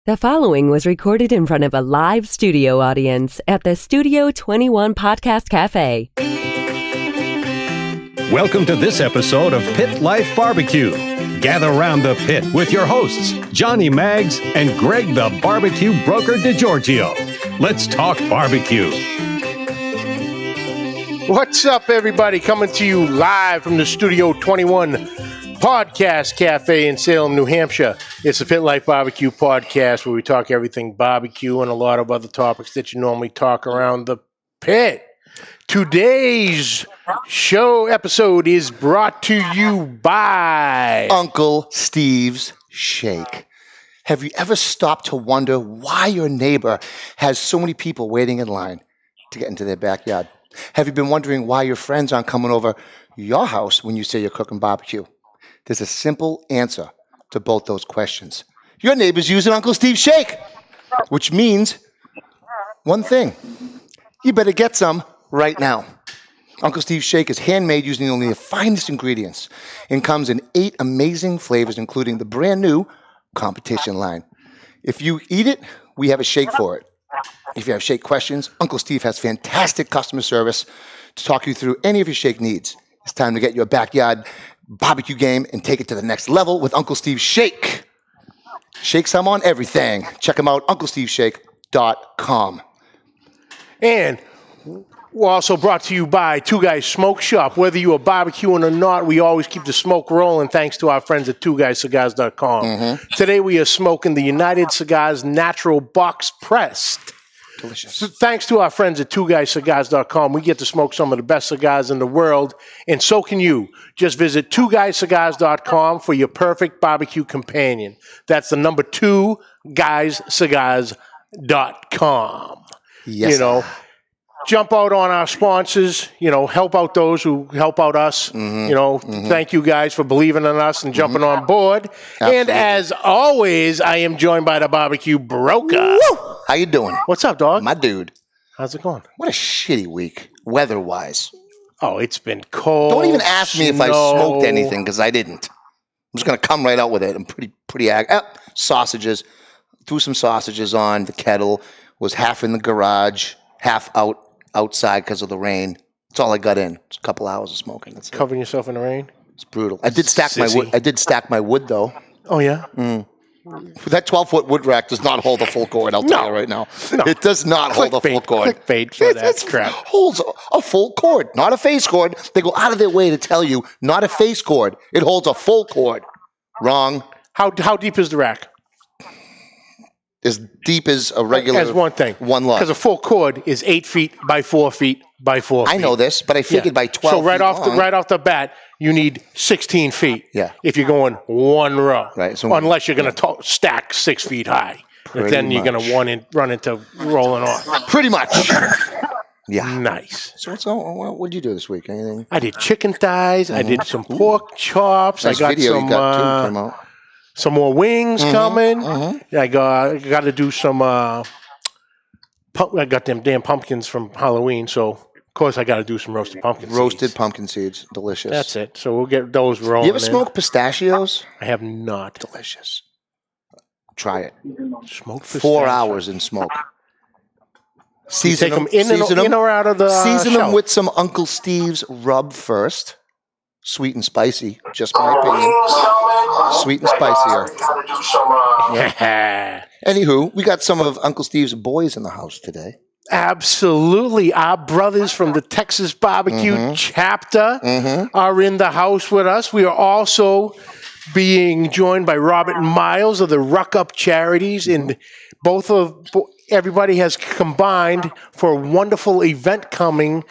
The following was recorded in front of a live studio audience at the Studio 21 Podcast Café. Welcome to this episode of Pit Life BBQ. Gather around the pit with your hosts, Johnny Maggs and Greg the Barbecue Broker DiGiorgio. Let's talk barbecue. What's up, everybody? Coming to you live from the Studio 21 Podcast Café in Salem, New Hampshire. It's the Pit Life BBQ podcast where we talk everything barbecue and a lot of other topics that you normally talk around the pit. Today's show episode is brought to you by Uncle Steve's Shake. Have you ever stopped to wonder why your neighbor has so many people waiting in line to get into their backyard? Have you been wondering why your friends aren't coming over your house when you say you're cooking barbecue? There's a simple answer to both those questions. Your neighbor's using Uncle Steve's Shake, which means one thing. You better get some right now. Uncle Steve's Shake is handmade using only the finest ingredients and comes in 8 amazing flavors, including the brand new competition line. If you eat it, we have a shake for it. If you have shake questions, Uncle Steve has fantastic customer service to talk you through any of your shake needs. It's time to get your backyard barbecue game and take it to the next level with Uncle Steve's Shake. Shake some on everything. Check them out, UncleSteveShake.com. And we're also brought to you by Two Guys Smoke Shop. Whether you are barbecuing or not, we always keep the smoke rolling thanks to our friends at TwoGuysCigars.com. Today we are smoking the United Cigars Natural Box Pressed. Delicious. So thanks to our friends at TwoGuysCigars.com, we get to smoke some of the best cigars in the world, and so can you. Just visit TwoGuysCigars.com for your perfect barbecue companion. That's the number 2GuysCigars.com. Yes. You know, jump out on our sponsors, you know, help out those who help out us. Thank you guys for believing in us and jumping on board. Absolutely. And as always, I am joined by the Barbecue Broker. Woo! How you doing? What's up, dog? My dude. How's it going? What a shitty week, weather-wise. Oh, it's been cold. Don't even ask me if I smoked anything, because I didn't. I'm just going to come right out with it. I'm pretty sausages. Threw some sausages on the kettle. Was half in the garage, half outside because of the rain. That's all I got in. It's a couple hours of smoking. That's it. Covering yourself in the rain? It's brutal. I did stack my wood. I did stack my wood though. Oh yeah. That 12-foot wood rack does not hold a full cord. I'll tell you right now. No. It does not hold a full cord. Clickbait for that crap. Holds a full cord, not a face cord. They go out of their way to tell you not a face cord. It holds a full cord. Wrong. How deep is the rack? As deep as a regular. As one thing. One lug. Because a full cord is 8 feet by 4 feet by 4 feet. I know this, but I figured by 12 So right feet off the bat, you need 16 feet. Yeah. If you're going one row. Right. So unless you're going to stack 6 feet high. But then you're going to run into rolling off. Pretty much. Yeah. Nice. So what did you do this week? Anything? I did chicken thighs. I did some pork chops. Nice I got video some you got too, came out. some more wings coming. I got to do some. I got them damn pumpkins from Halloween, so of course I got to do some roasted pumpkin seeds. Roasted pumpkin seeds, delicious. That's it. So we'll get those rolling. You ever smoke pistachios? I have not. Delicious. Try it. Smoke 4 hours in smoke. Season them in or out of the Season shell. them with some Uncle Steve's rub first. Sweet and spicy, just my opinion. Sweet and spicier. Yeah. Anywho, we got some of Uncle Steve's boys in the house today. Absolutely. Our brothers from the Texas Barbecue Chapter are in the house with us. We are also being joined by Robert Miles of the Ruck Up Charities, and everybody has combined for a wonderful event coming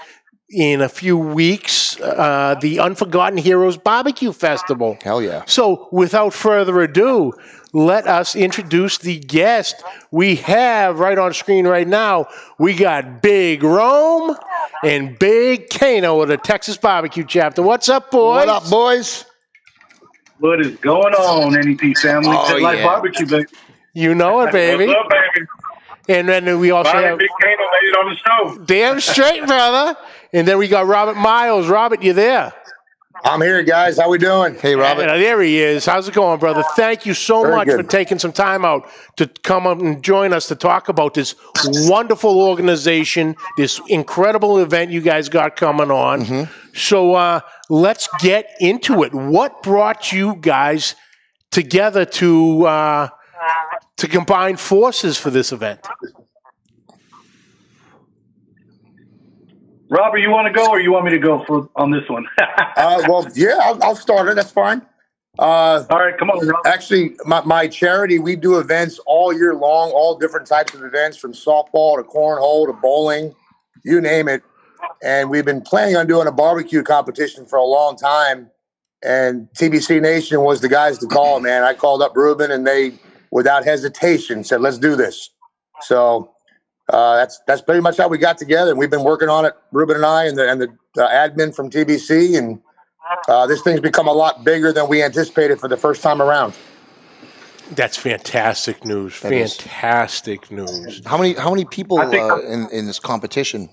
in a few weeks, the Unforgotten Heroes Barbecue Festival. Hell yeah. So without further ado, let us introduce the guest. We have right on screen right now, we got Big Rome and Big Cano of the Texas Barbecue Chapter. What's up, boys? What up, boys? What is going on, NEP family? Oh, Like yeah. barbecue, baby. You know it, baby. What's up, baby? And then we also Finally, have Big Cano made it on the show. damn straight, brother. And then we got Robert Miles. Robert, you there? I'm here, guys. How we doing? Hey, Robert. There he is. How's it going, brother? Thank you so Very much good. for taking some time out to come up and join us to talk about this wonderful organization, this incredible event you guys got coming on. Mm-hmm. So let's get into it. What brought you guys together to combine forces for this event? Robert, you want to go or you want me to go on this one? Well, yeah, I'll start it. That's fine. All right, come on, Robert. Actually, my charity, we do events all year long, all different types of events, from softball to cornhole to bowling, you name it. And we've been planning on doing a barbecue competition for a long time. And TBC Nation was the guys to call, man. I called up Ruben, and they, without hesitation, said, let's do this. So that's pretty much how we got together. And we've been working on it, Ruben and I, and the admin from TBC. And this thing's become a lot bigger than we anticipated for the first time around. That's fantastic news. Fantastic news. How many people in this competition?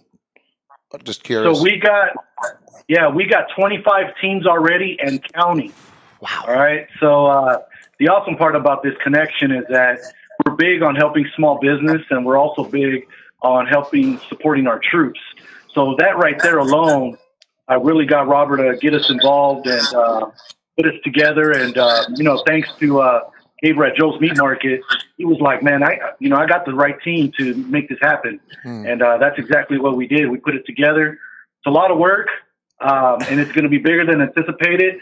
Just curious. So we got 25 teams already and counting. Wow. All right. So the awesome part about this connection is that we're big on helping small business, and we're also big on supporting our troops. So that right there alone, I really got Robert to get us involved and put us together. And thanks to Gabriel at Joe's Meat Market, he was like, "Man, I got the right team to make this happen." And that's exactly what we did. We put it together. It's a lot of work, and it's going to be bigger than anticipated.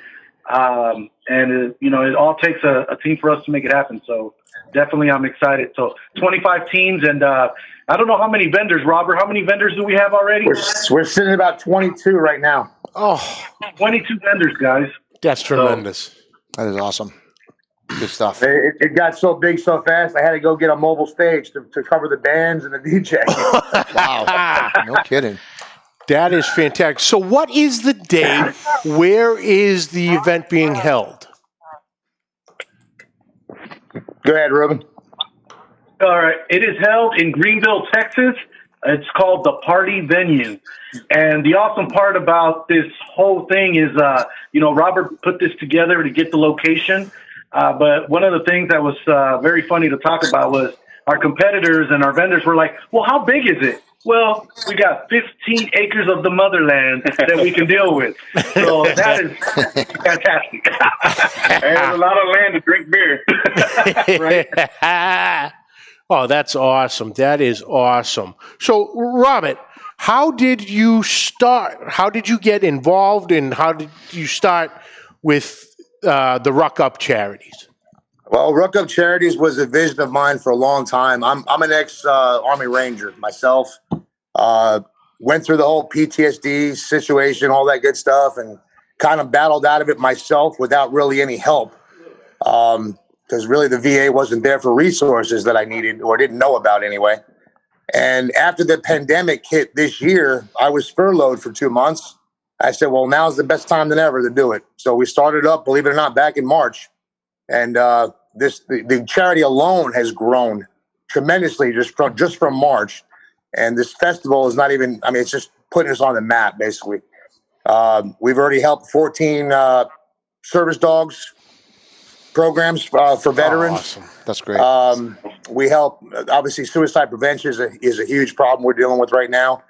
It all takes a team for us to make it happen. So definitely, I'm excited. So 25 teams, and I don't know how many vendors, Robert. How many vendors do we have already? We're sitting at about 22 right now. Oh, 22 vendors, guys. that's tremendous. That is awesome. Good stuff. It got so big so fast, I had to go get a mobile stage to cover the bands and the DJ. Wow. No kidding. That is fantastic. So what is the date? Where is the event being held? Go ahead, Ruben. All right. It is held in Greenville, Texas. It's called the Party Venue. And the awesome part about this whole thing is, Robert put this together to get the location. But one of the things that was very funny to talk about was our competitors and our vendors were like, well, how big is it? Well, we got 15 acres of the motherland that we can deal with. So that is fantastic. There's a lot of land to drink beer. Right? Oh, that's awesome. That is awesome. So, Robert, how did you start? How did you get involved, and how did you start with the Ruck Up charities? Well, Ruck Up Charities was a vision of mine for a long time. I'm an ex-Army Ranger myself. Went through the whole PTSD situation, all that good stuff, and kind of battled out of it myself without really any help. Because really the VA wasn't there for resources that I needed or didn't know about anyway. And after the pandemic hit this year, I was furloughed for 2 months. I said, well, now's the best time than ever to do it. So we started up, believe it or not, back in March. And the charity alone has grown tremendously just from March. And this festival is not even, it's just putting us on the map, basically. We've already helped 14 service dogs programs for veterans. Oh, awesome. That's great. We help, obviously, suicide prevention is a huge problem we're dealing with right now.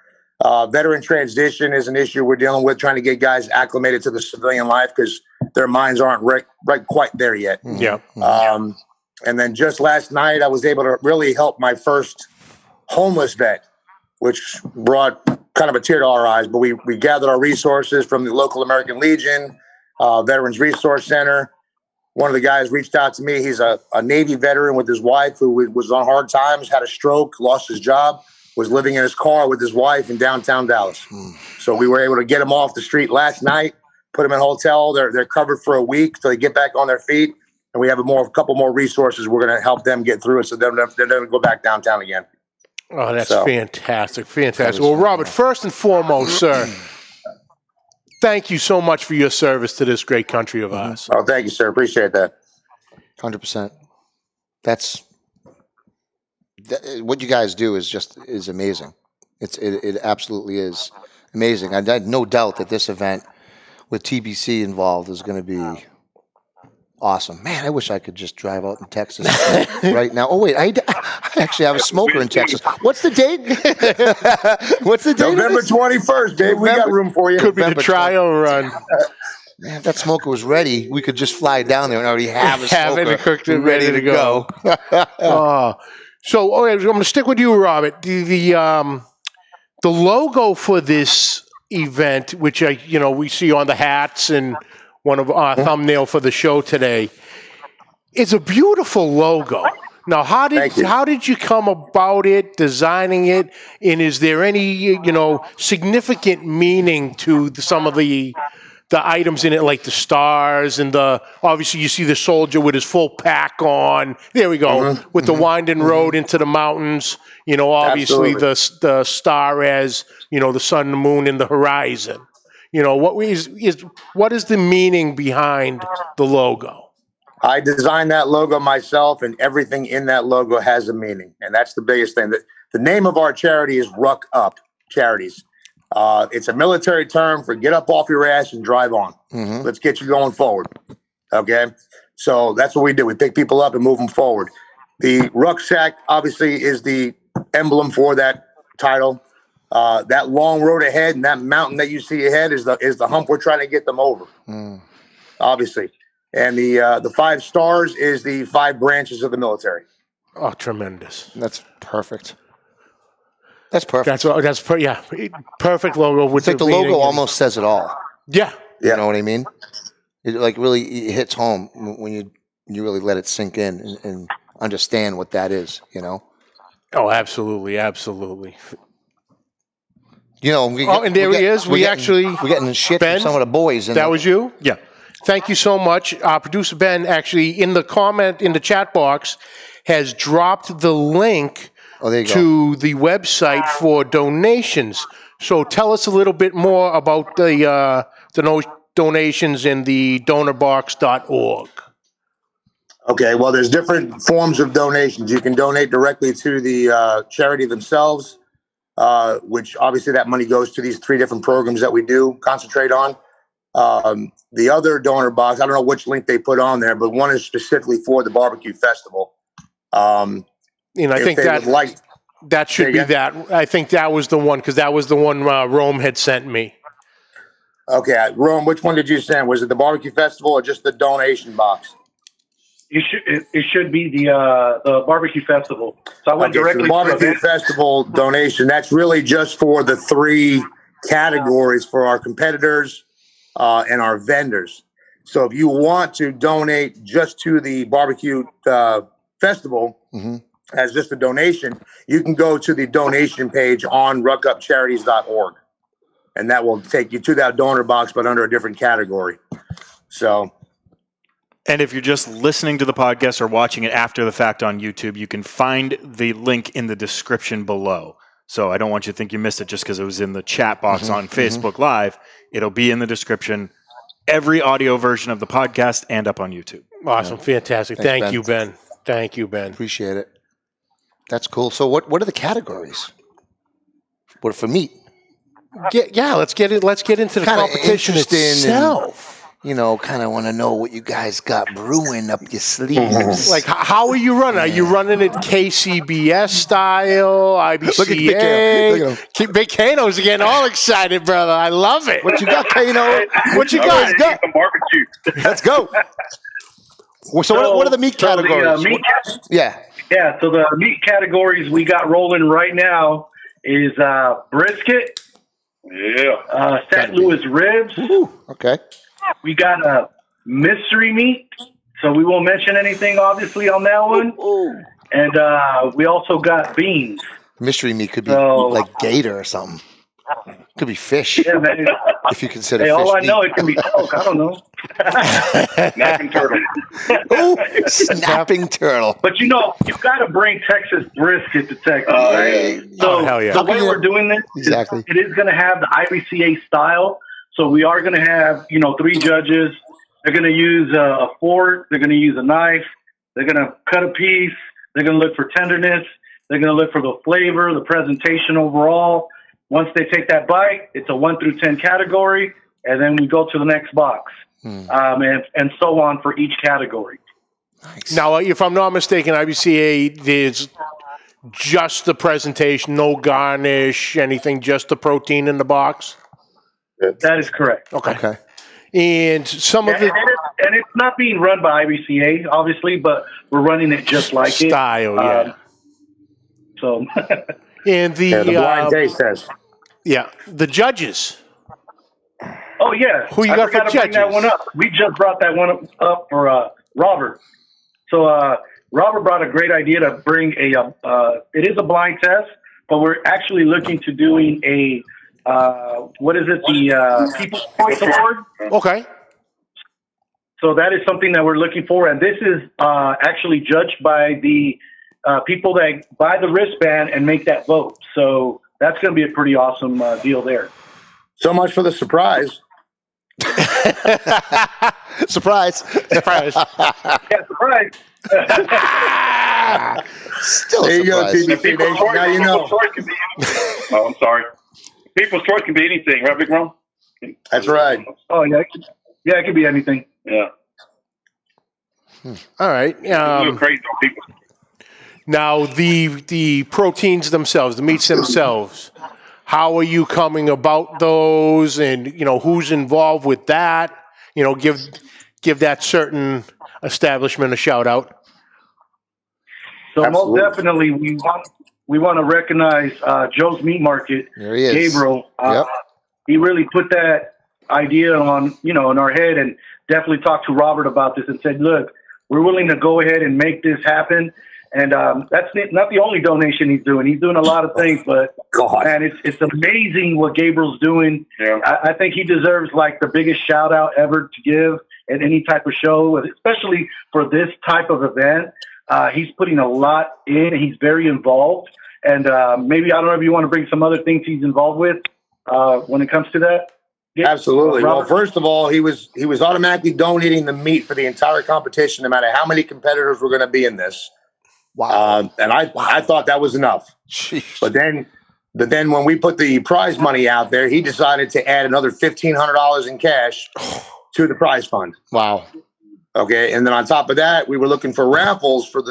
Veteran transition is an issue we're dealing with, trying to get guys acclimated to the civilian life because their minds aren't right quite there yet. Yeah. And then just last night, I was able to really help my first homeless vet, which brought kind of a tear to our eyes. But we gathered our resources from the local American Legion, Veterans Resource Center. One of the guys reached out to me. He's a Navy veteran with his wife who was on hard times, had a stroke, lost his job, was living in his car with his wife in downtown Dallas. So we were able to get him off the street last night, put him in a hotel. They're covered for a week till they get back on their feet. And we have a couple more resources. We're going to help them get through it so they're going to go back downtown again. Oh, that's fantastic. Fantastic. Well, Robert, first and foremost, sir, thank you so much for your service to this great country of ours. Oh, thank you, sir. Appreciate that. 100%. What you guys do is amazing. It absolutely is amazing. I had no doubt that this event with TBC involved is going to be awesome. Man, I wish I could just drive out in Texas right now. Oh, wait, I actually have a smoker in Texas. What's the date? What's the date? November 21st, Dave. We got room for you. Could be the trial run. Man, if that smoker was ready, we could just fly down there and already have a Have smoker it cooked and ready to go. So, I'm going to stick with you, Robert. The logo for this event, which we see on the hats and one of our thumbnail for the show today, is a beautiful logo. Now, how did you come about it, designing it, and is there any significant meaning to some of the items in it, like the stars and obviously you see the soldier with his full pack on. There we go, with the winding road into the mountains. Obviously the star as the sun, the moon, and the horizon. What is the meaning behind the logo? I designed that logo myself, and everything in that logo has a meaning, and that's the biggest thing. The name of our charity is Ruck Up Charities. It's a military term for get up off your ass and drive on. Let's get you going forward. Okay? So that's what we do. We pick people up and move them forward. The rucksack, obviously, is the emblem for that title. That long road ahead and that mountain that you see ahead is the hump we're trying to get them over, obviously. And the 5 stars is the 5 branches of the military. Oh, tremendous. That's perfect. That's perfect. Perfect logo. It's like the logo almost says it all. Yeah. You know what I mean? It really hits home when you really let it sink in and understand what that is, Oh, absolutely. Absolutely. And there he is. We're getting shit from some of the boys. That was you? Yeah. Thank you so much. Producer Ben actually in the chat box has dropped the link to the website for donations. So tell us a little bit more about the donations in the donorbox.org. Okay, well, there's different forms of donations. You can donate directly to the charity themselves, which obviously that money goes to these 3 different programs that we do concentrate on. The other donor box, I don't know which link they put on there, but one is specifically for the barbecue festival. I think that should be that. I think that was the one, because that was the one Rome had sent me. Okay, Rome, which one did you send? Was it the barbecue festival or just the donation box? It should be the barbecue festival. So I went directly to the barbecue festival donation. That's really just for the 3 categories for our competitors and our vendors. So if you want to donate just to the barbecue festival as just a donation, you can go to the donation page on ruckupcharities.org, and that will take you to that donor box, but under a different category. So. And if you're just listening to the podcast or watching it after the fact on YouTube, you can find the link in the description below. So I don't want you to think you missed it just because it was in the chat box on Facebook Live. It'll be in the description, every audio version of the podcast, and up on YouTube. Awesome. Fantastic. Thank you, Ben. Thank you, Ben. Appreciate it. That's cool. So what are the categories? What for meat? Let's get into the competition itself. Kind of want to know what you guys got brewing up your sleeves. Like, how are you running? Are you running it KCBS style, IBCA? Look at him. Big Cano's getting all excited, brother. I love it. What you got, Cano? What you guys got? Some barbecue. Let's go. So what are the meat categories? Yeah, so the meat categories we got rolling right now is brisket. Yeah. St. Louis ribs. Ooh, okay. We got a mystery meat, so we won't mention anything, obviously, on that one. Ooh. And we also got beans. Mystery meat could be like gator or something. Could be fish. Yeah, man. If you consider fish all I meat. know, it can be elk. I don't know. Snapping turtle. Ooh, snapping turtle. But you got to bring Texas brisket to Texas, right? So hell yeah. The way we're doing this, Exactly. it is going to have the IBCA style. So we are going to have, 3 judges. They're going to use a fork. They're going to use a knife. They're going to cut a piece. They're going to look for tenderness. They're going to look for the flavor, the presentation overall. Once they take that bite, it's a 1 through 10 category. and then we go to the next box, and so on for each category. Nice. Now, if I'm not mistaken, IBCA, there's just the presentation, no garnish, anything, just the protein in the box? That is correct. Okay. And some of the and it's not being run by IBCA, obviously, but we're running it just like style, it. So, and the blind taste test. Yeah, the judges. Oh yeah, Who you got for to bring that judges? one up. We just brought that one up for Robert. So Robert brought a great idea to bring it is a blind test, but we're actually looking to doing a the People's Choice Award. Okay. So that is something that we're looking for, and this is actually judged by the people that buy the wristband and make that vote. So that's going to be a pretty awesome deal there. So much for the surprise. Surprise. Surprise. Yeah, surprise. Still There a you go, surprise. TBC Nation. Now you know. Oh, I'm sorry. People's choice can be anything, right, Big Ron? That's right. Oh yeah, it could be anything. Yeah. All right. It's a little crazy on people. Now, the proteins themselves, the meats themselves, how are you coming about those, and who's involved with that? Give that certain establishment a shout out. So Absolutely. most definitely, we want to recognize Joe's Meat Market. There he is. Gabriel. Yep. He really put that idea on in our head, and definitely talked to Robert about this and said, "Look, we're willing to go ahead and make this happen." And that's not the only donation he's doing. He's doing a lot of things, but God. man, it's amazing what Gabriel's doing. Yeah. I think he deserves like the biggest shout out ever to give at any type of show, especially for this type of event. He's putting a lot in. He's very involved, and maybe I don't know if you want to bring some other things he's involved with when it comes to that. Absolutely. Well, Robert? first of all, he was automatically donating the meat for the entire competition, no matter how many competitors were going to be in this. Wow. And I thought that was enough. Jeez. But then when we put the prize money out there, he decided to add another $1,500 in cash to the prize fund. Wow. Okay, and then on top of that, we were looking for raffles for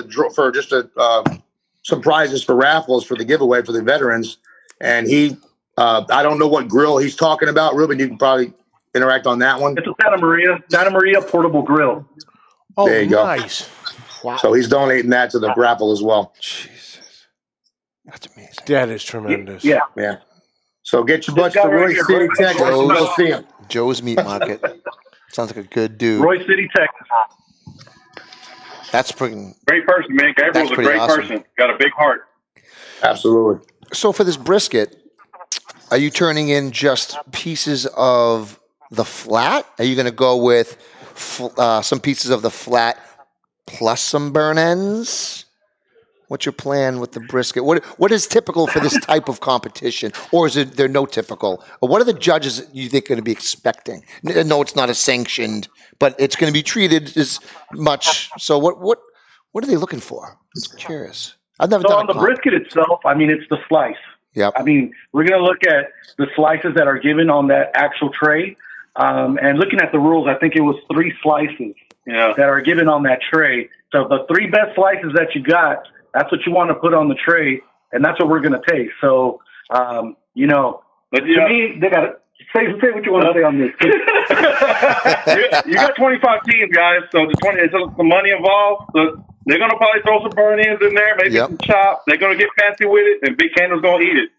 some prizes for raffles for the giveaway for the veterans. And he, I don't know what grill he's talking about. Ruben, you can probably interact on that one. It's a Santa Maria portable grill. Oh, There you go. nice. Wow. So he's donating that to the raffle as well. Jesus. That's amazing. That is tremendous. Yeah. Yeah. So get your butts This to guy right Roy here, City, Roy- Texas. Joe's- Go see him. Joe's Meat Market. Sounds like a good dude. Roy City, Texas. That's pretty. Great person, man. Gabriel's That's a pretty great awesome. person. Got a big heart. Absolutely. So for this brisket, are you turning in just pieces of the flat? Are you going to go with some pieces of the flat plus some burn ends? What's your plan with the brisket? What is typical for this type of competition, or is there no typical? Or what are the judges you think going to be expecting? No, it's not a sanctioned, but it's going to be treated as much. So what are they looking for? I'm curious. I've never So done on the a comp. brisket itself, I mean, it's the slice. Yep. I mean, we're going to look at the slices that are given on that actual tray. And looking at the rules, I think it was 3 slices that are given on that tray. So the 3 best slices that you got, that's what you want to put on the tray, and that's what we're going to taste. So, But to me, they got to say what you want to say on this. you got 25 teams, guys. So the money involved. So they're gonna probably throw some burn ends in there, maybe some chop. They're gonna get fancy with it, and Big Cano's gonna eat it.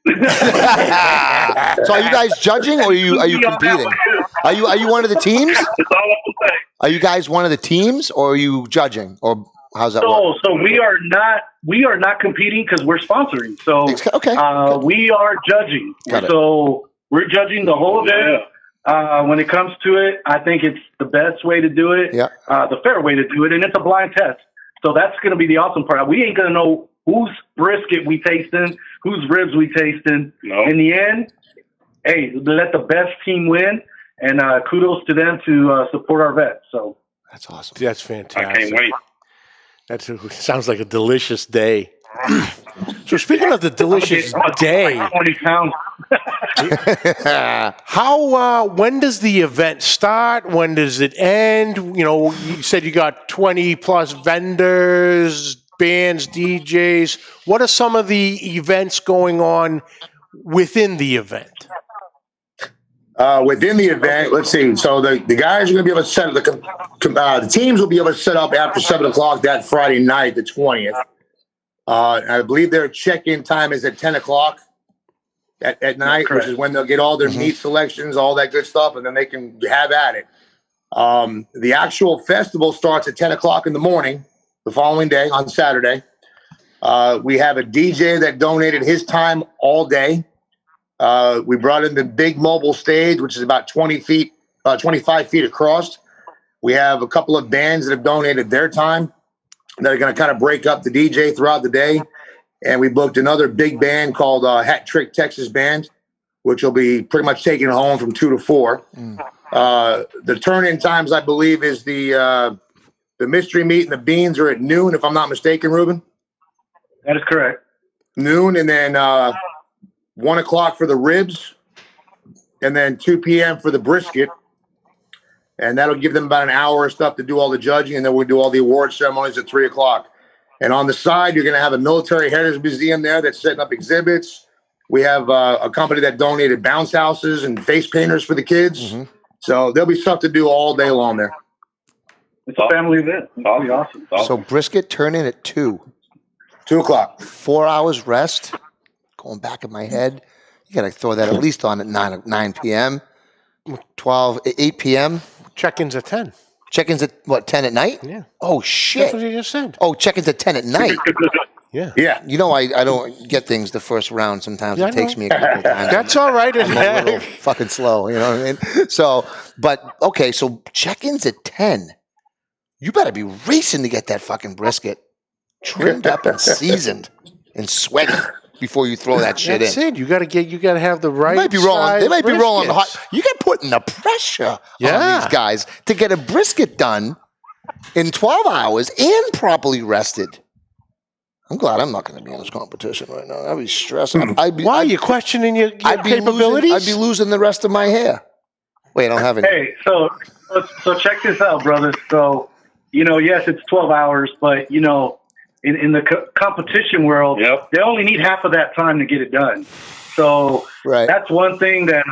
So are you guys judging, or are you competing? Are you one of the teams? That's all I can say. Are you guys one of the teams, or are you judging, or how's that work? So we are not competing because we're sponsoring. So Okay. we are judging. Got it. So we're judging the whole event. When it comes to it, I think it's the best way to do it, the fair way to do it, and it's a blind test. So that's going to be the awesome part. We ain't going to know whose brisket we tasting, whose ribs we tasting. No. In the end, hey, let the best team win, and kudos to them to support our vets. So That's awesome. That's I fantastic. can't wait. That sounds like a delicious day. So speaking of the delicious day, 20 pounds. when does the event start? When does it end? You know, you said you got 20 plus vendors, bands, DJs. What are some of the events going on within the event? Within the event, let's see. So the guys are going to be able to set the teams will be able to set up after 7 o'clock that Friday night, the 20th. I believe their check-in time is at 10 o'clock at night, which is when they'll get all their meat selections, all that good stuff, and then they can have at it. The actual festival starts at 10 o'clock in the morning the following day on Saturday. We have a DJ that donated his time all day. We brought in the big mobile stage, which is about 25 feet across. We have a couple of bands that have donated their time that are going to kind of break up the DJ throughout the day. And we booked another big band called Hat Trick Texas Band, which will be pretty much taking it home from 2 to 4. The turn-in times, I believe, is the mystery meat and the beans are at noon, if I'm not mistaken, Ruben. That is correct. Noon, and then 1 o'clock for the ribs, and then 2 p.m. for the brisket. And that'll give them about an hour of stuff to do all the judging, and then we'll do all the award ceremonies at 3 o'clock. And on the side, you're going to have a military heritage museum there that's setting up exhibits. We have a company that donated bounce houses and face painters for the kids. So there'll be stuff to do all day long there. It's a family event. It's all awesome. So brisket turn in at 2. 2 o'clock. 4 hours rest. Going back in my head, you got to throw that at least on at 9 p.m., 8 p.m. Check-ins at 10. Check-ins at, 10 at night? Yeah. Oh, shit. That's what you just said. Oh, check-ins at 10 at night. Yeah. Yeah. You know, I don't get things the first round. Sometimes it takes me a couple of times. That's all right. I'm a little fucking slow, you know what I mean? So, but, okay, so check-ins at 10. You better be racing to get that fucking brisket trimmed up and seasoned and sweaty before you throw that shit That's in. it. You got to have the right. They might be rolling. They might be rolling briskets. hot. You got putting the pressure on these guys to get a brisket done in 12 hours and properly rested. I'm glad I'm not going to be in this competition right now. I'd be stressing. Why are you questioning your capabilities? I'd be losing the rest of my hair. Wait, I don't have any. Hey, so check this out, brother. So, yes, it's 12 hours, but, in the competition world, they only need half of that time to get it done. So that's one thing that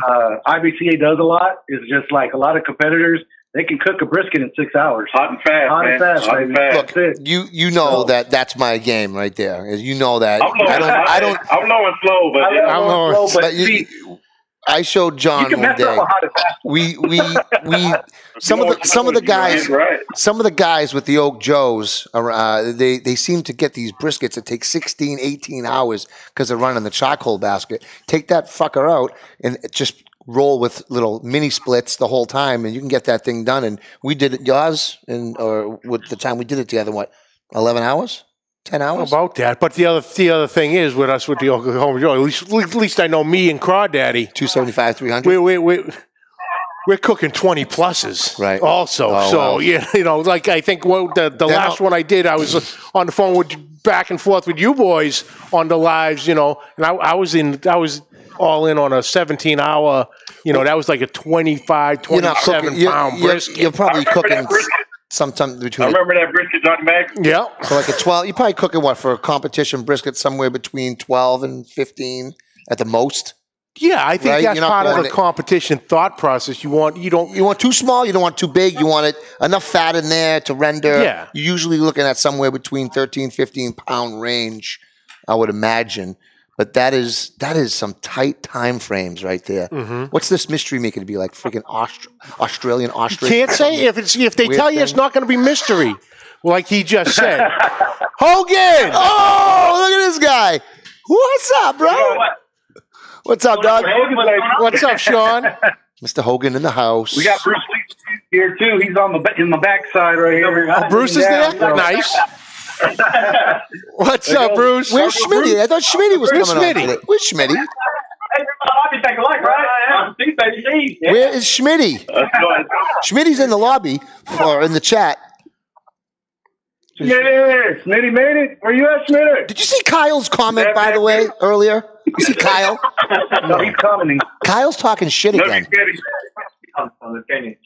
IBCA does a lot is just like a lot of competitors, they can cook a brisket in 6 hours. Hot and fast, Hot and fast, Hot and fast. Look, you know that's my game right there. You know that. I'm low and slow, but I showed John one day. Some of the guys with the Oak Joes, they seem to get these briskets that take 16, 18 hours because they're running the charcoal basket. Take that fucker out and just roll with little mini splits the whole time, and you can get that thing done. And we did it, or with the time we did it together, 11 hours? 10 hours? About that. But the other thing is with us with the Oklahoma Joe, at least I know me and Crawdaddy. 275, 300? We're cooking 20 pluses. Right. Also. Oh, so, wow. like I think the last one I did, I was on the phone back and forth with you boys on the lives, and I was all in on a 17-hour, that was like a 25, 27 pound brisket. You're probably cooking sometime between. I remember that brisket, Johnny Mac. Yeah. So like a 12. You're probably cooking for a competition brisket somewhere between 12 and 15 at the most. Yeah, I think that's part of the it, competition thought process. You want too small, you don't want too big, you want it enough fat in there to render. Yeah. You're usually looking at somewhere between 13, 15 pound range, I would imagine. But that is some tight time frames right there. Mm-hmm. What's this mystery meat going to be like? Freaking Australian ostrich? Can't say if they tell you it's not going to be mystery, like he just said. Hogan! Oh, look at this guy! What's up, bro? What's up, dog? What's up, Sean? Mr. Hogan in the house. We got Bruce Lee here too. He's in the backside right here. Oh, Bruce is there. Nice. What's up, Bruce? Where's Schmitty? I thought Schmitty was coming on today. Where's Schmitty? Where is Schmitty? Schmitty's in the lobby or in the chat. Yes, Smitty made it. Where you at, Smitty? Did you see Kyle's comment, by the way, earlier? You see Kyle? No, he's commenting. Kyle's talking shit Look, again. Smitty.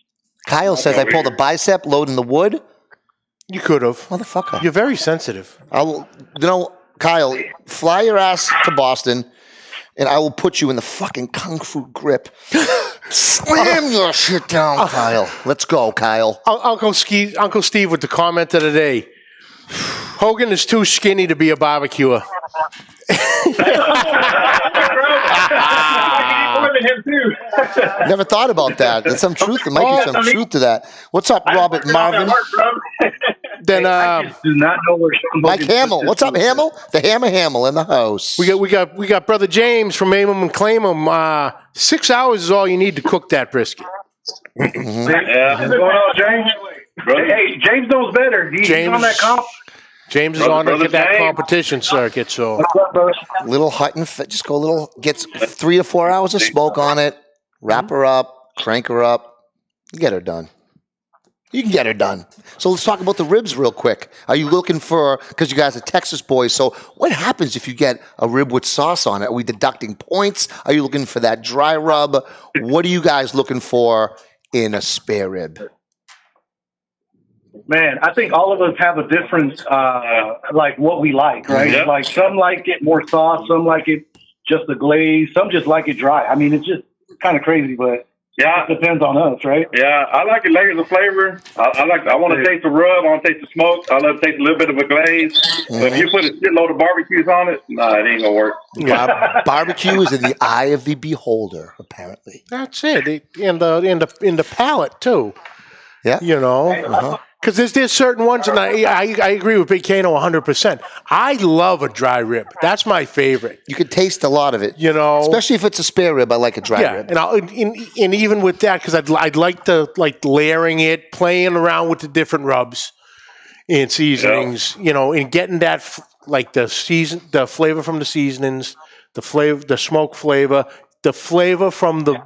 Kyle says I pulled a bicep loading the wood. You could have. Motherfucker. You're very sensitive. Kyle, fly your ass to Boston, and I will put you in the fucking kung fu grip. Slam your shit down, Kyle. Let's go, Kyle. Uncle Steve with the comment of the day. Hogan is too skinny to be a barbecuer. Never thought about that. There's some truth. There might be some truth to that. What's up, Robert Marvin? Then I just do not know where Mike Hamill. What's up, Hamill? The Hamill in the house. we got brother James from Aim 'em and Claim 'em. 6 hours is all you need to cook that brisket. Mm-hmm. Yeah. What's going on, James? Hey, James knows better. He's on that comp. James is on that competition circuit, so What's up, brother? Little hot and fit. Just go a little. Gets 3 to 4 hours of smoke on it. Wrap her up. Crank her up. You get her done. You can get her done. So let's talk about the ribs real quick. Are you looking for, because you guys are Texas boys, so what happens if you get a rib with sauce on it? Are we deducting points? Are you looking for that dry rub? What are you guys looking for in a spare rib? Man, I think all of us have a different, like what we like, right? Yep. Like some like it more sauce, some like it just a glaze, some just like it dry. I mean, it's just kind of crazy, but Yeah, it depends on us, right? yeah. I like it layers of flavor. I want to taste the rub. I want to taste the smoke. I love to taste a little bit of a glaze. But if you put a shitload of barbecues on it, nah, it ain't gonna work. Barbecue is in the eye of the beholder, apparently. that's it. In the palate too. Yeah. You know, because there's certain ones, and I agree with Big Cano 100%. I love a dry rib. That's my favorite. You can taste a lot of it. You know, Especially if it's a spare rib. I like a dry rib. and even with that, because I'd like to like layering it, playing around with the different rubs and seasonings. You know, and getting that like the flavor from the seasonings, the smoke flavor, the flavor from the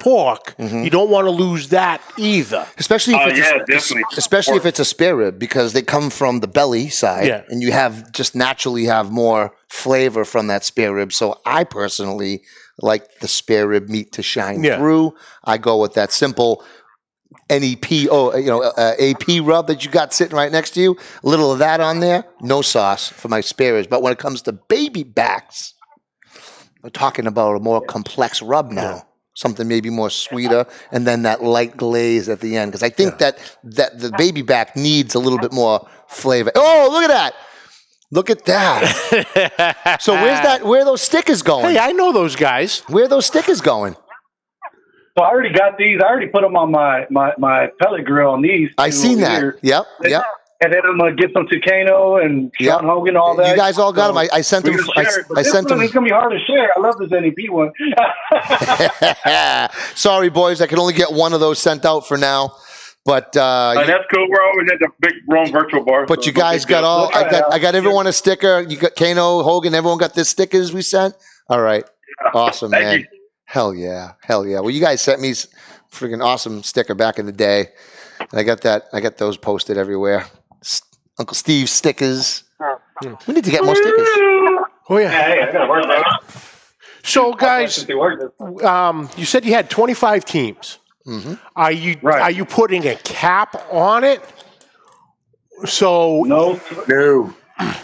pork. You don't want to lose that either. Especially if definitely. especially if it's a spare rib, because they come from the belly side, and you have just naturally have more flavor from that spare rib. So I personally like the spare rib meat to shine through. I go with that simple NEP, AP rub that you got sitting right next to you. A little of that on there, no sauce for my spare ribs. But when it comes to baby backs, we're talking about a more complex rub now. Something maybe more sweeter, and then that light glaze at the end. Because I think that the baby back needs a little bit more flavor. Oh, look at that! Look at that! So where are those stickers going? Hey, I know those guys. Where are those stickers going? So I already got these. I already put them on my pellet grill on these. I seen that. Here. Yep. And then I'm gonna get some to Cano and Sean Hogan, all that. You guys all got them. I sent them. I sent them. It's gonna be hard to share. I love this NEP one. Sorry, boys. I can only get one of those sent out for now. But That's cool. We're always at the big Rome virtual bar. But you guys got all. I got everyone a sticker. You got Cano, Hogan. Everyone got this stickers we sent. All right. Awesome, man. Thank you. Hell yeah. Well, you guys sent me freaking awesome sticker back in the day. And I got that. I got those posted everywhere. Uncle Steve's stickers. We need to get more stickers. Oh yeah. Hey, I gotta work on it. So guys, you said you had 25 teams. Are you putting a cap on it? So No.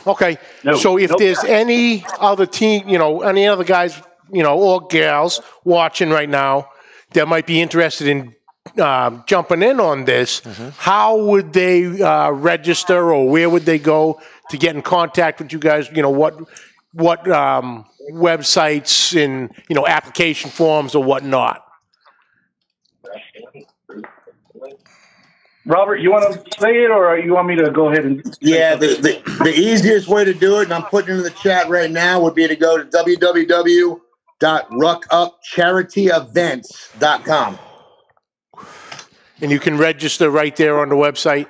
okay. No. So if there's any other team, any other guys, or gals watching right now that might be interested in jumping in on this, how would they register, or where would they go to get in contact with you guys? What websites and application forms or whatnot? Robert, you want to say it, or you want me to go ahead and? Yeah, the easiest way to do it, and I'm putting it in the chat right now, would be to go to www.ruckupcharityevents.com. And you can register right there on the website?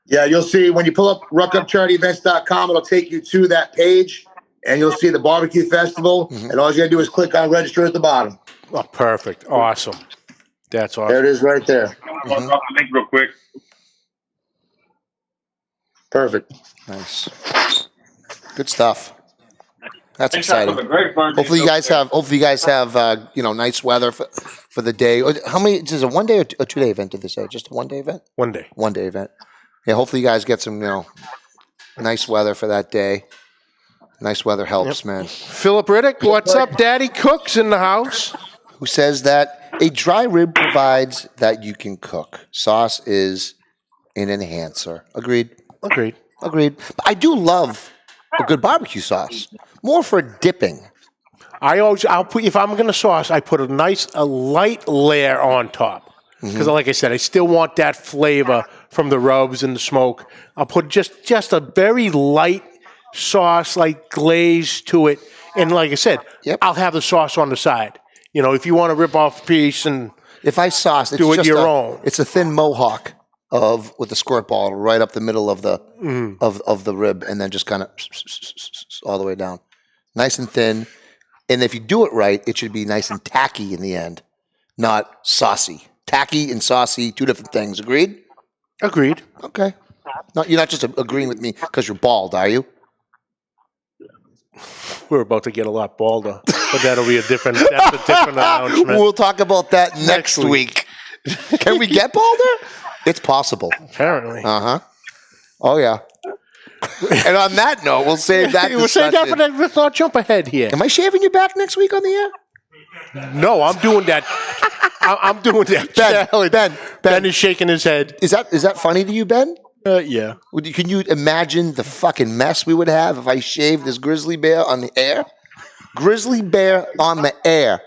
Yeah, you'll see when you pull up ruckupcharityevents.com, it'll take you to that page, and you'll see the barbecue festival, and all you got to do is click on register at the bottom. Oh, perfect. Awesome. That's awesome. There it is right there. I'm going to drop the link real quick. Perfect. Nice. Good stuff. That's Thanks exciting. for the great fun. Hopefully you guys have nice weather for the day. How many? Is it a 1 day or a 2 day event? Did they say just a 1 day event? 1 day. 1 day event. Yeah. Hopefully you guys get some nice weather for that day. Nice weather helps, man. Philip Riddick, what's up? Daddy Cook's in the house. Who says that a dry rib provides that you can cook. Sauce is an enhancer. Agreed. Agreed. But I do love a good barbecue sauce. More for dipping. I'll put, if I'm going to sauce, I put a light layer on top. Because like I said, I still want that flavor from the rubs and the smoke. I'll put just a very light sauce, like glaze to it. And like I said, I'll have the sauce on the side. If you want to rip off a piece and if I sauce, it's do it just your own. It's a thin mohawk with the squirt ball right up the middle of the of the rib, and then just kind of all the way down, nice and thin. And if you do it right, it should be nice and tacky in the end, not saucy. Tacky and saucy, two different things. Agreed? Agreed. Okay. You're not just agreeing with me because you're bald, are you? We're about to get a lot balder, but that's a different announcement. We'll talk about that next week. Can we get balder? It's possible. Apparently. Uh-huh. Oh, yeah. And on that note, we'll save that We'll save that for that. Let's not jump ahead here. Am I shaving your back next week on the air? No, I'm doing that. I'm doing that. Ben is shaking his head. Is that funny to you, Ben? Yeah. Can you imagine the fucking mess we would have if I shaved this grizzly bear on the air? Grizzly bear on the air.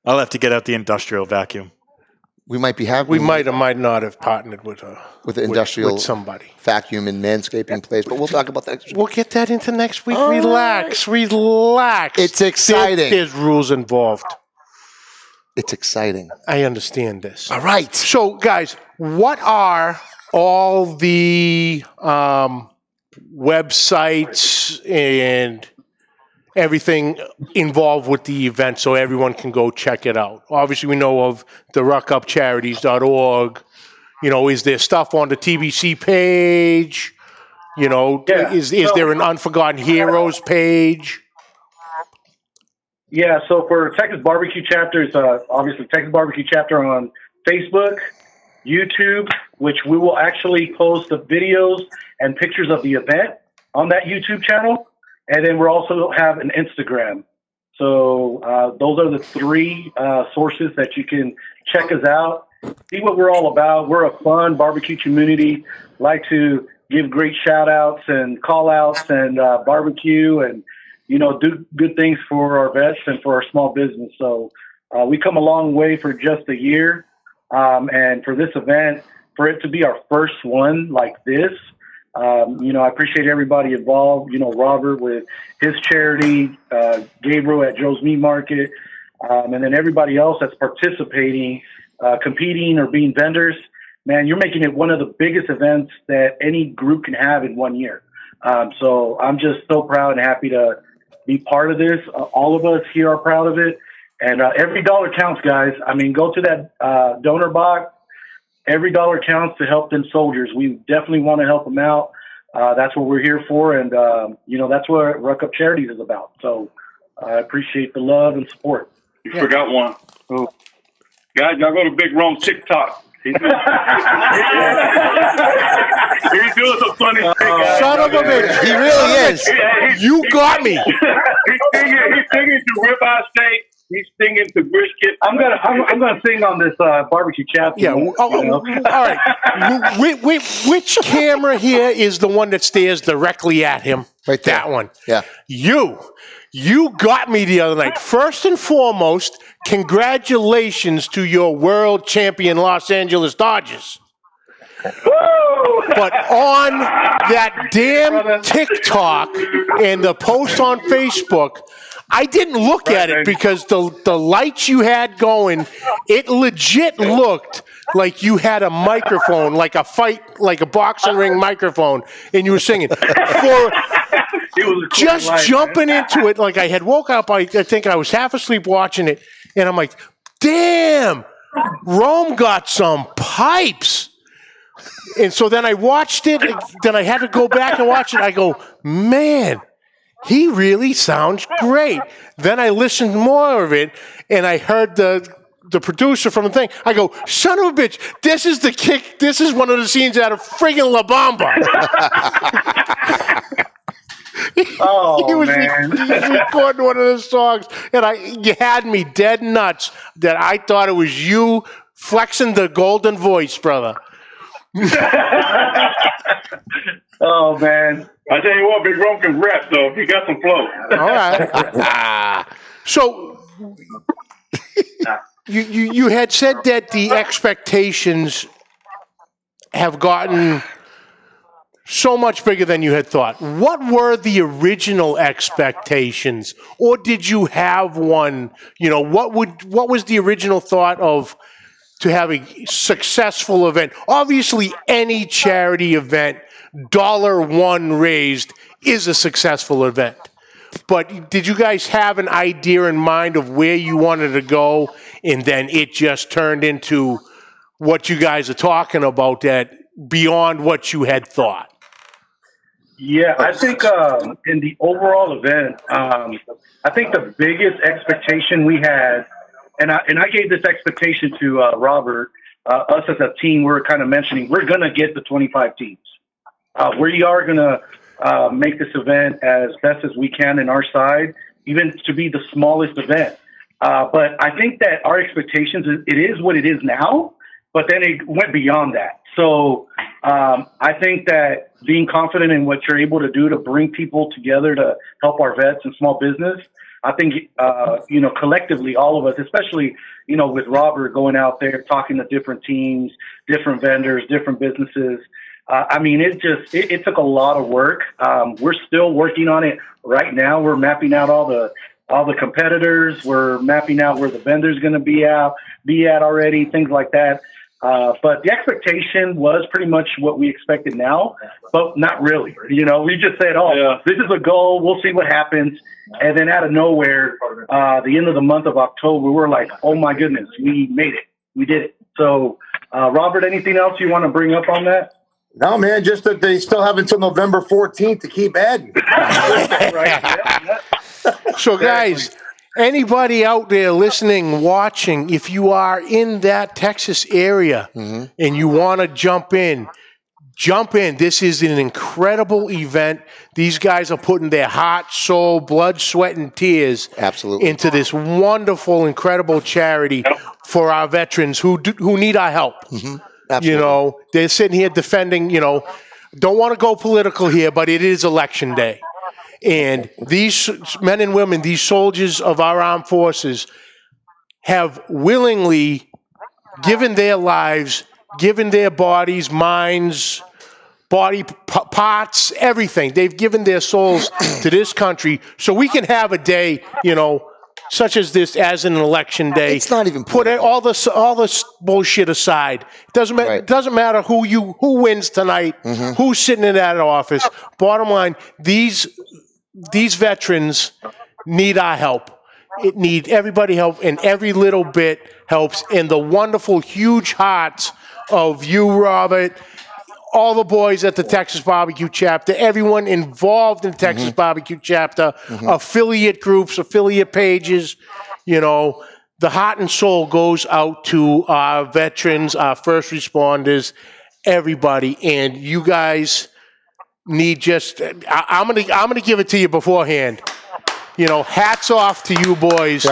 I'll have to get out the industrial vacuum. We might be having. We might or might not have partnered with the industrial with somebody. Vacuum and manscaping place, but we'll talk about that. We'll get that into next week. Relax. It's exciting. There's rules involved. It's exciting. I understand this. All right. So, guys, what are all the websites and everything involved with the event so everyone can go check it out? Obviously, we know of the ruckupcharities.org. Is there stuff on the TBC page? Is there an Unforgotten Heroes page? Yeah, so for Texas Barbecue Chapter, it's obviously Texas Barbecue Chapter on Facebook, YouTube, which we will actually post the videos and pictures of the event on that YouTube channel. And then we'll also have an Instagram. So those are the three sources that you can check us out, see what we're all about. We're a fun barbecue community, like to give great shout-outs and call-outs and barbecue and, do good things for our vets and for our small business. So we come a long way for just a year. And for this event, for it to be our first one like this, I appreciate everybody involved, Robert with his charity, Gabriel at Joe's Meat Market, and then everybody else that's participating, competing or being vendors. Man, you're making it one of the biggest events that any group can have in 1 year. So I'm just so proud and happy to be part of this. All of us here are proud of it. And every dollar counts, guys. I mean, go to that donor box. Every dollar counts to help them soldiers. We definitely want to help them out. That's what we're here for. And, that's what Ruck Up Charities is about. So I appreciate the love and support. You forgot one. Oh. Guys, y'all go to Big Rome's TikTok. He's doing some funny shit, guys. Son of a bitch. He really is. You got me. He's singing to ribeye steak. He's singing to brisket. I'm gonna sing on this barbecue chapter. Yeah. All right. Which camera here is the one that stares directly at him? Right there. That one. Yeah. You got me the other night. First and foremost, congratulations to your world champion Los Angeles Dodgers. Woo! But on that damn TikTok and the post on Facebook, I didn't look at it because the lights you had going, it legit looked like you had a microphone, like a boxing ring microphone, and you were singing. For just jumping into it, like I had woke up, I think I was half asleep watching it, and I'm like, damn, Rome got some pipes. And so then I watched it. Then I had to go back and watch it. I go, man, he really sounds great. Then I listened more of it, and I heard the producer from the thing. I go, son of a bitch, this is the kick. This is one of the scenes out of friggin' La Bamba. He was recording one of the songs, and you had me dead nuts that I thought it was you flexing the golden voice, brother. Oh, man. I tell you what, Big Rome can rap, though. He got some flow. All right. So, you had said that the expectations have gotten so much bigger than you had thought. What were the original expectations, or did you have one? You know, what was the original thought of to have a successful event? Obviously, any charity event, $1 raised, is a successful event. But did you guys have an idea in mind of where you wanted to go, and then it just turned into what you guys are talking about, that beyond what you had thought? Yeah, I think in the overall event, I think the biggest expectation we had, and I gave this expectation to Robert, us as a team, we're kind of mentioning, we're going to get the 25 teams. We are going to make this event as best as we can in our side, even to be the smallest event. But I think that our expectations, it is what it is now, but then it went beyond that. So I think that being confident in what you're able to do to bring people together to help our vets and small business, I think, collectively, all of us, especially, with Robert going out there, talking to different teams, different vendors, different businesses. It took a lot of work. We're still working on it right now. We're mapping out all the competitors. We're mapping out where the vendor's going to be at already, things like that. But the expectation was pretty much what we expected now, but not really. We just said, this is a goal. We'll see what happens. And then out of nowhere, the end of the month of October, we're like, oh my goodness, we made it. We did it. So, Robert, anything else you want to bring up on that? No, man, just that they still have until November 14th to keep adding. So, guys, anybody out there listening, watching, if you are in that Texas area and you want to jump in. This is an incredible event. These guys are putting their heart, soul, blood, sweat, and tears into this wonderful, incredible charity for our veterans who need our help. They're sitting here defending, don't want to go political here, but it is election day. And these men and women, these soldiers of our armed forces, have willingly given their lives, given their bodies, minds, body parts, everything. They've given their souls to this country so we can have a day, such as this, as an election day. It's not even put all the bullshit aside. It doesn't matter who wins tonight, who's sitting in that office. Bottom line, these veterans need our help. It needs everybody help, and every little bit helps. And the wonderful, huge hearts of you, Robert, all the boys at the Texas BBQ chapter, everyone involved in the Texas BBQ chapter, affiliate groups, affiliate pages, the heart and soul goes out to our veterans, our first responders, everybody. And you guys need I'm gonna give it to you beforehand. Hats off to you boys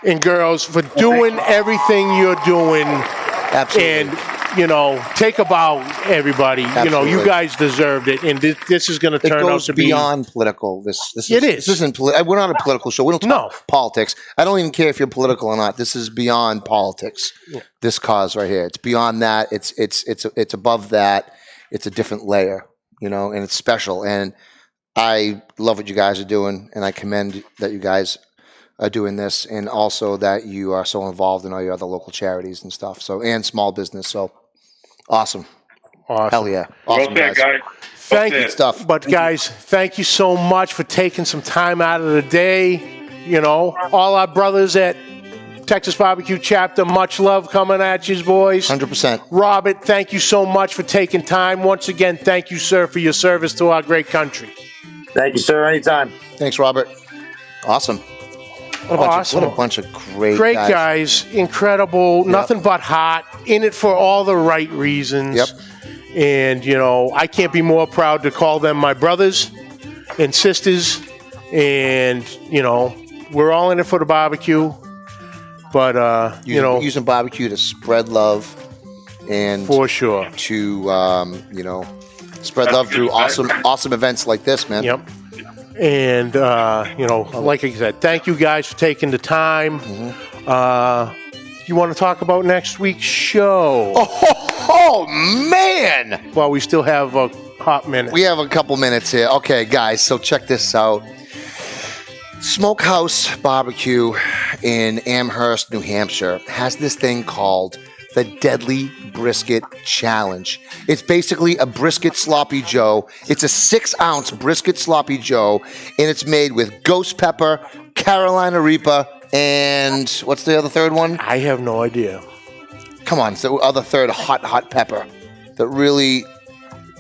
and girls for doing everything you're doing. Absolutely. And, take a bow, everybody. Absolutely. You guys deserved it, and this is going to turn out to be beyond political. This it is. This isn't. We're not a political show. We don't talk politics. I don't even care if you're political or not. This is beyond politics. Yeah. This cause right here. It's beyond that. It's above that. It's a different layer, and it's special. And I love what you guys are doing, and I commend that you guys are doing this, and also that you are so involved in all your other local charities and stuff. So, and small business. So, awesome. Hell yeah. Awesome, well said, guys. Thank you. Stuff. But guys, thank you so much for taking some time out of the day. All our brothers at Texas Barbecue Chapter, much love coming at you, boys. 100%. Robert, thank you so much for taking time. Once again, thank you, sir, for your service to our great country. Thank you, sir. Anytime. Thanks, Robert. Awesome. What a bunch of great guys. Incredible. Yep. Nothing but heart. In it for all the right reasons. Yep. And, you know, I can't be more proud to call them my brothers and sisters. And, you know, we're all in it for the barbecue. But, using barbecue to spread love and for sure to, spread love through awesome events like this, man. Yep. And, like I said, thank you guys for taking the time. Mm-hmm. You want to talk about next week's show? Oh, man! Well, we still have a hot minute. We have a couple minutes here. Okay, guys, so check this out. Smokehouse Barbecue in Amherst, New Hampshire has this thing called the Deadly Brisket Challenge. It's basically a brisket sloppy joe. It's a 6-ounce brisket sloppy joe, and it's made with ghost pepper, Carolina Reaper, and what's the other third one? I have no idea. Come on, it's the other third hot pepper that really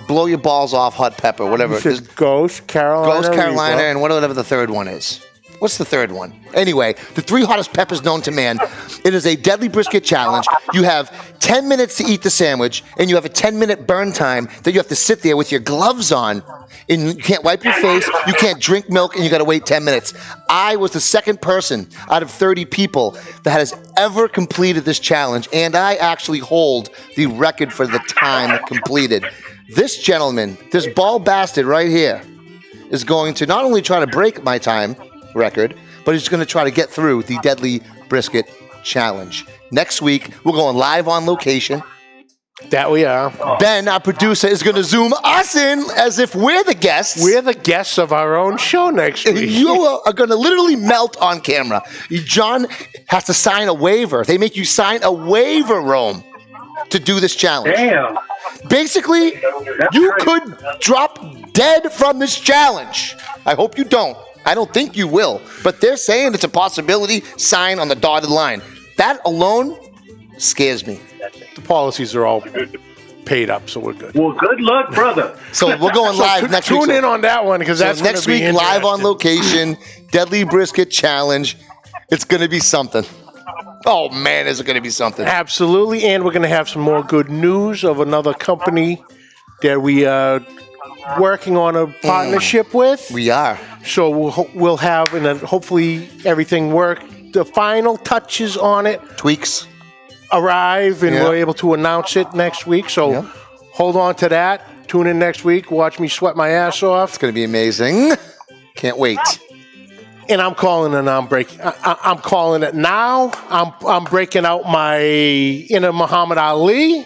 blow your balls off hot pepper, whatever. It says Ghost Carolina Reaper. And whatever the third one is. What's the third one? Anyway, the 3 hottest peppers known to man. It is a deadly brisket challenge. You have 10 minutes to eat the sandwich, and you have a 10-minute burn time that you have to sit there with your gloves on. And you can't wipe your face, you can't drink milk, and you got to wait 10 minutes. I was the second person out of 30 people that has ever completed this challenge, and I actually hold the record for the time completed. This gentleman, this bald bastard right here, is going to not only try to break my time record, but he's going to try to get through the Deadly Brisket Challenge. Next week, we're going live on location. That we are. Ben, our producer, is going to zoom us in as if we're the guests. We're the guests of our own show next week. You are going to literally melt on camera. John has to sign a waiver. They make you sign a waiver, Rome, to do this challenge. Damn. Basically, you could drop dead from this challenge. I hope you don't. I don't think you will, but they're saying it's a possibility. Sign on the dotted line. That alone scares me. The policies are all paid up, so we're good. Well, good luck, brother. So we're going live next week. Tune in on that one because that's next week, live on location, Deadly Brisket Challenge. It's going to be something. Oh, man, is it going to be something. Absolutely, and we're going to have some more good news of another company that we are working on a partnership with. We are. So we'll have, and then hopefully everything work. The final touches on it. Tweaks. Arrive, and we're able to announce it next week. So hold on to that. Tune in next week. Watch me sweat my ass off. It's going to be amazing. Can't wait. And I'm calling it. I'm calling it now. I'm breaking out my inner Muhammad Ali.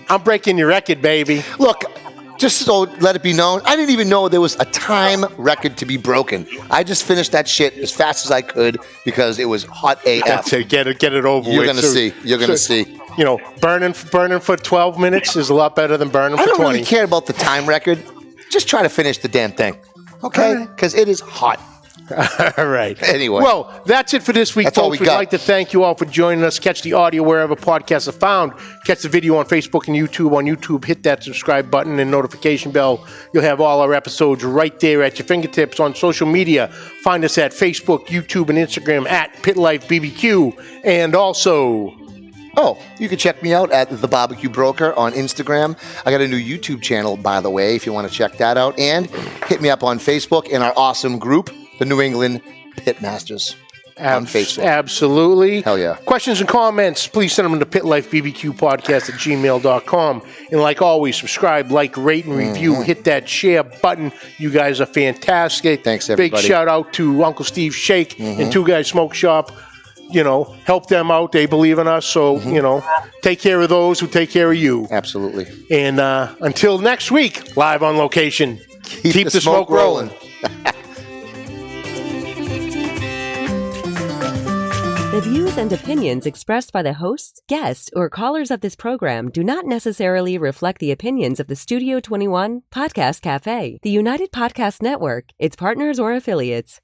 I'm breaking your record, baby. Look, just so let it be known, I didn't even know there was a time record to be broken. I just finished that shit as fast as I could because it was hot AF. That's it. Get it over with. You're gonna see. You're gonna see. You know, burning for 12 minutes is a lot better than burning for 20. I don't really care about the time record. Just try to finish the damn thing, okay? Because it is hot. All right. Anyway. Well, that's it for this week, folks. We'd like to thank you all for joining us. Catch the audio wherever podcasts are found. Catch the video on Facebook and YouTube. On YouTube, hit that subscribe button and notification bell. You'll have all our episodes right there at your fingertips. On social media, find us at Facebook, YouTube, and Instagram at Pit Life BBQ. And also... you can check me out at The Barbecue Broker on Instagram. I got a new YouTube channel, by the way, if you want to check that out. And hit me up on Facebook in our awesome group, the New England Pitmasters on Facebook. Absolutely. Hell yeah. Questions and comments, please send them to pitlifebbqpodcast@gmail.com. And like always, subscribe, like, rate, and review. Hit that share button. You guys are fantastic. Thanks, everybody. Big shout out to Uncle Steve Shake and Two Guys Smoke Shop. You know, help them out. They believe in us. So, you know, take care of those who take care of you. Absolutely. And until next week, live on location, keep the smoke rolling. The views and opinions expressed by the hosts, guests, or callers of this program do not necessarily reflect the opinions of the Studio 21 Podcast Café, the United Podcast Network, its partners, or affiliates.